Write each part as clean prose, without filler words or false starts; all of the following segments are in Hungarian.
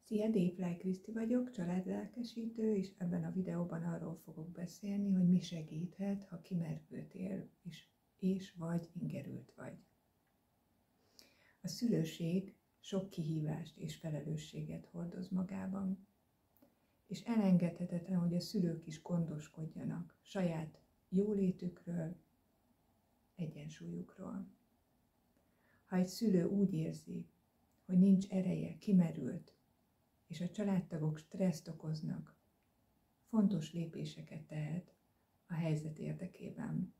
Szia, Dévláj Kriszti vagyok, családlelkesítő, és ebben a videóban arról fogok beszélni, hogy mi segíthet, ha kimerültél és vagy ingerült vagy. A szülőség sok kihívást és felelősséget hordoz magában, és elengedhetetlen, hogy a szülők is gondoskodjanak saját jólétükről, egyensúlyukról. Ha egy szülő úgy érzi, hogy nincs ereje, kimerült, és a családtagok stresszt okoznak, fontos lépéseket tehet a helyzet érdekében.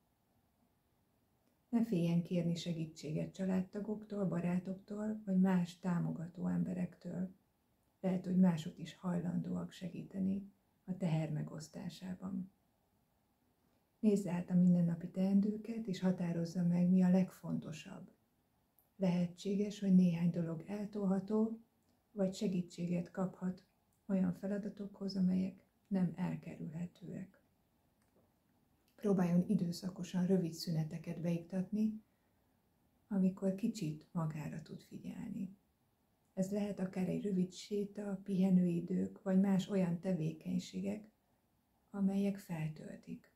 Ne féljen kérni segítséget családtagoktól, barátoktól, vagy más támogató emberektől. Lehet, hogy mások is hajlandóak segíteni a teher megosztásában. Nézze át a mindennapi teendőket, és határozza meg, mi a legfontosabb. Lehetséges, hogy néhány dolog eltolható, vagy segítséget kaphat olyan feladatokhoz, amelyek nem elkerülhetőek. Próbáljon időszakosan rövid szüneteket beiktatni, amikor kicsit magára tud figyelni. Ez lehet akár egy rövid séta, pihenőidők, vagy más olyan tevékenységek, amelyek feltöltik.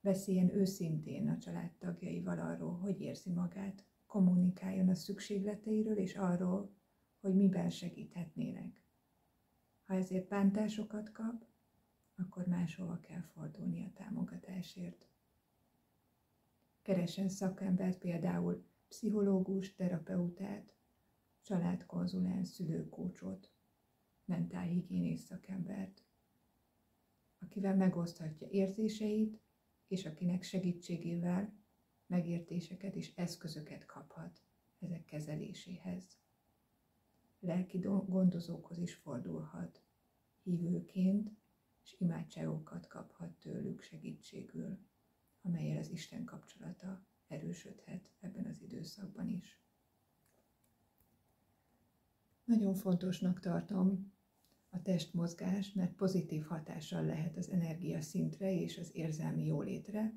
Beszéljen őszintén a családtagjaival arról, hogy érzi magát, kommunikáljon a szükségleteiről és arról, hogy miben segíthetnének. Ha ezért bántásokat kap, akkor máshova kell fordulni a támogatásért. Keressen szakembert, például pszichológus, terapeutát, családkonzulens, szülőkócsot, mentálhigiénész szakembert, akivel megoszthatja érzéseit, és akinek segítségével megértéseket és eszközöket kaphat ezek kezeléséhez. Lelki gondozókhoz is fordulhat hívőként, és imádságokat kaphat tőlük segítségül, amellyel az Isten kapcsolata erősödhet ebben az időszakban is. Nagyon fontosnak tartom a testmozgást, mert pozitív hatással lehet az energiaszintre és az érzelmi jólétre.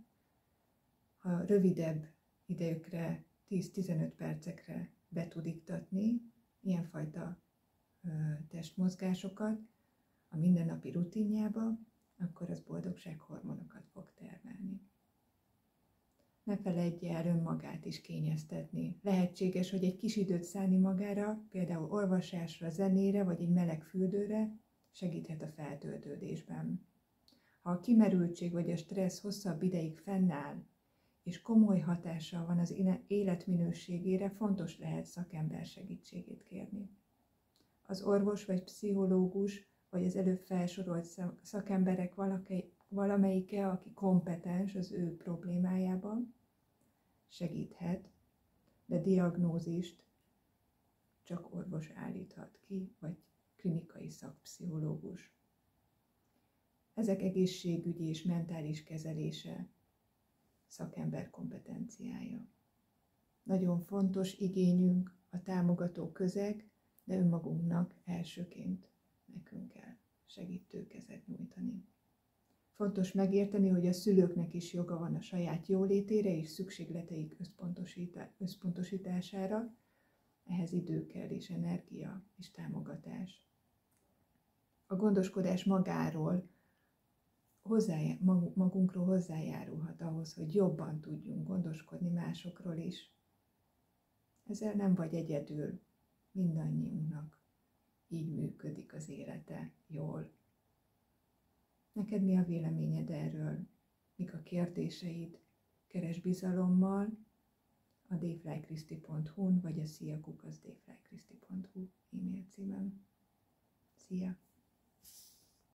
Ha rövidebb idejükre, 10-15 percekre be tud iktatni ilyenfajta testmozgásokat a mindennapi rutinjába, akkor az boldogsághormonokat fog termelni. Ne feledje el önmagát is kényeztetni. Lehetséges, hogy egy kis időt szánni magára, például olvasásra, zenére vagy egy meleg fürdőre segíthet a feltöltődésben. Ha a kimerültség vagy a stressz hosszabb ideig fennáll, és komoly hatással van az életminőségére, fontos lehet szakember segítségét kérni. Az orvos vagy pszichológus, vagy az előbb felsorolt szakemberek valamelyike, aki kompetens az ő problémájában, segíthet, de diagnózist csak orvos állíthat ki, vagy klinikai szakpszichológus. Ezek egészségügyi és mentális kezelése szakember kompetenciája. Nagyon fontos igényünk a támogató közeg, de önmagunknak elsőként nekünk kell segítő kezet nyújtani. Fontos megérteni, hogy a szülőknek is joga van a saját jólétére és szükségleteik összpontosítására, ehhez idő kell és energia és támogatás. A gondoskodás magáról, magunkról hozzájárulhat ahhoz, hogy jobban tudjunk gondoskodni másokról is. Ezzel nem vagy egyedül, mindannyiunknak így működik az élete jól. Neked mi a véleményed erről? Mik a kérdéseid? Keresd bizalommal a davelykrishti.hu-n vagy a szia@davelykrishti.hu e-mail címen. Szia!